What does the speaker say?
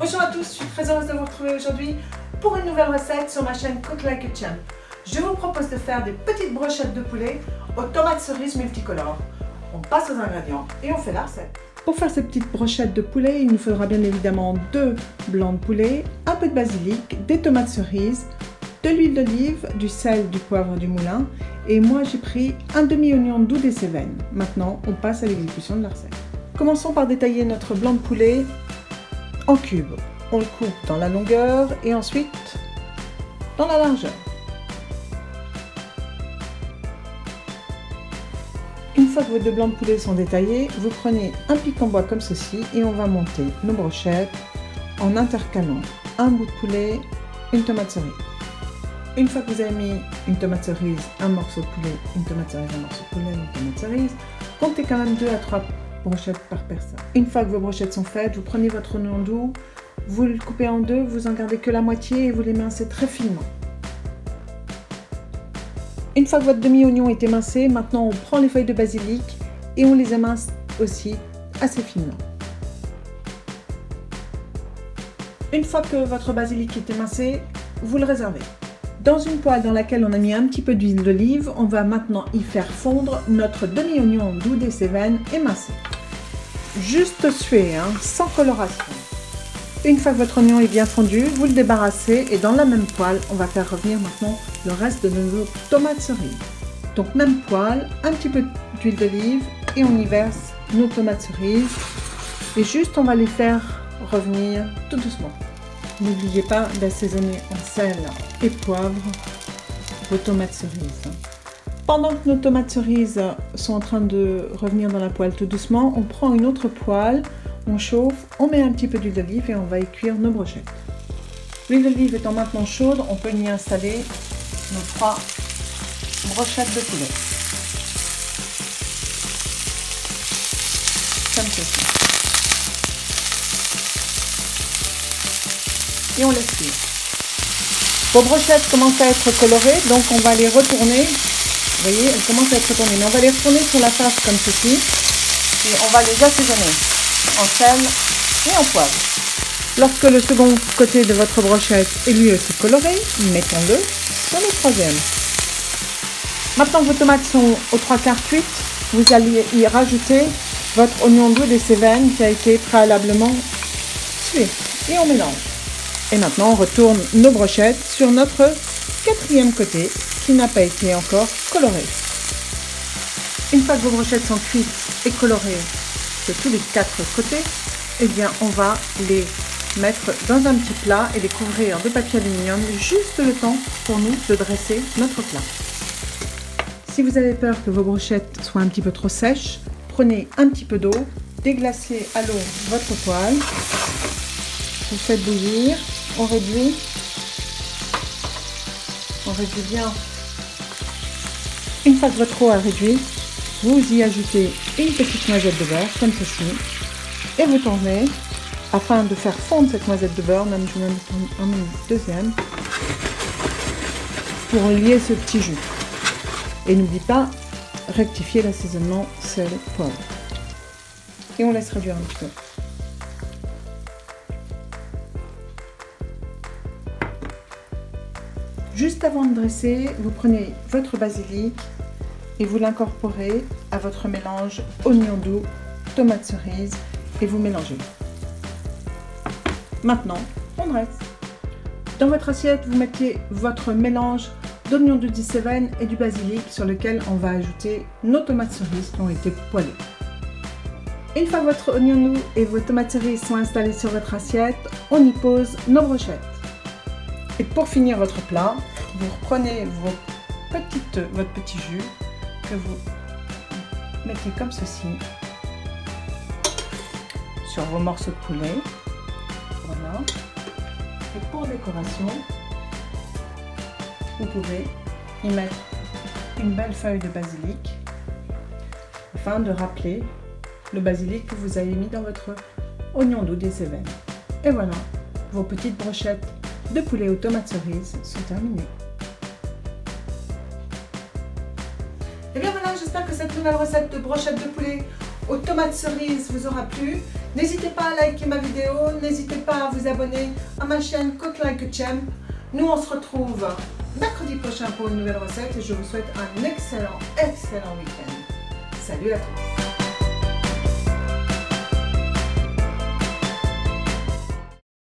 Bonjour à tous, je suis très heureuse de vous retrouver aujourd'hui pour une nouvelle recette sur ma chaîne Cook Like a Champ. Je vous propose de faire des petites brochettes de poulet aux tomates cerises multicolores. On passe aux ingrédients et on fait la recette. Pour faire ces petites brochettes de poulet, il nous faudra bien évidemment 2 blancs de poulet, un peu de basilic, des tomates cerises, de l'huile d'olive, du sel, du poivre du moulin et moi j'ai pris un demi-oignon doux des Cévennes. Maintenant, on passe à l'exécution de la recette. Commençons par détailler notre blanc de poulet en cubes. On le coupe dans la longueur et ensuite dans la largeur. Une fois que vos 2 blancs de poulet sont détaillés, vous prenez un pic en bois comme ceci et on va monter nos brochettes en intercalant un bout de poulet, une tomate cerise. Une fois que vous avez mis une tomate cerise, un morceau de poulet, une tomate cerise, un morceau de poulet, une tomate cerise, comptez quand même 2 à 3 brochettes par personne. Une fois que vos brochettes sont faites, vous prenez votre oignon doux, vous le coupez en 2, vous en gardez que la moitié et vous l'émincez très finement. Une fois que votre demi-oignon est émincé, maintenant on prend les feuilles de basilic et on les émince aussi assez finement. Une fois que votre basilic est émincé, vous le réservez. Dans une poêle dans laquelle on a mis un petit peu d'huile d'olive, on va maintenant y faire fondre notre demi-oignon doux des Cévennes émincé. Juste suer, sans coloration. Une fois que votre oignon est bien fondu, vous le débarrassez et dans la même poêle, on va faire revenir maintenant le reste de nos tomates cerises. Donc même poêle, un petit peu d'huile d'olive et on y verse nos tomates cerises et juste on va les faire revenir tout doucement. N'oubliez pas d'assaisonner en sel et poivre vos tomates cerises. Pendant que nos tomates cerises sont en train de revenir dans la poêle tout doucement, on prend une autre poêle, on chauffe, on met un petit peu d'huile d'olive et on va y cuire nos brochettes. L'huile d'olive étant maintenant chaude, on peut y installer nos 3 brochettes de poulet. Comme ceci. Et on laisse cuire. Vos brochettes commencent à être colorées, donc on va les retourner. Vous voyez, elles commencent à être retournées, mais on va les retourner sur la face comme ceci et on va les assaisonner en sel et en poivre. Lorsque le second côté de votre brochette est lui aussi coloré, mettons-le sur le troisième. Maintenant que vos tomates sont aux 3/4 cuites, vous allez y rajouter votre oignon doux des Cévennes qui a été préalablement sué et on mélange. Et maintenant on retourne nos brochettes sur notre 4e côté qui n'a pas été encore coloré. Une fois que vos brochettes sont cuites et colorées de tous les 4 côtés, eh bien on va les mettre dans un petit plat et les couvrir de papier aluminium juste le temps pour nous de dresser notre plat. Si vous avez peur que vos brochettes soient un petit peu trop sèches, prenez un petit peu d'eau, déglacez à l'eau votre poêle, vous faites bouillir, on réduit bien. Une fois que votre eau a réduit, vous y ajoutez une petite noisette de beurre, comme ceci, et vous tournez, afin de faire fondre cette noisette de beurre, même je vais en mettre une deuxième, pour lier ce petit jus. Et n'oubliez pas, rectifier l'assaisonnement sel, poivre. Et on laisse réduire un petit peu. Juste avant de dresser, vous prenez votre basilic et vous l'incorporez à votre mélange oignon doux, tomate cerise et vous mélangez. Maintenant, on dresse. Dans votre assiette, vous mettez votre mélange d'oignon doux des Cévennes et du basilic sur lequel on va ajouter nos tomates cerises qui ont été poêlées. Une fois que votre oignon doux et vos tomates cerises sont installés sur votre assiette, on y pose nos brochettes. Et pour finir votre plat, vous reprenez votre petit jus que vous mettez comme ceci sur vos morceaux de poulet. Voilà. Et pour décoration, vous pouvez y mettre une belle feuille de basilic afin de rappeler le basilic que vous avez mis dans votre oignon doux des Cévennes. Et voilà, vos petites brochettes de poulet aux tomates cerises sont terminées. Et bien voilà, j'espère que cette nouvelle recette de brochettes de poulet aux tomates cerises vous aura plu. N'hésitez pas à liker ma vidéo, n'hésitez pas à vous abonner à ma chaîne Cook Like a Champ. Nous on se retrouve mercredi prochain pour une nouvelle recette et je vous souhaite un excellent week-end. Salut à tous!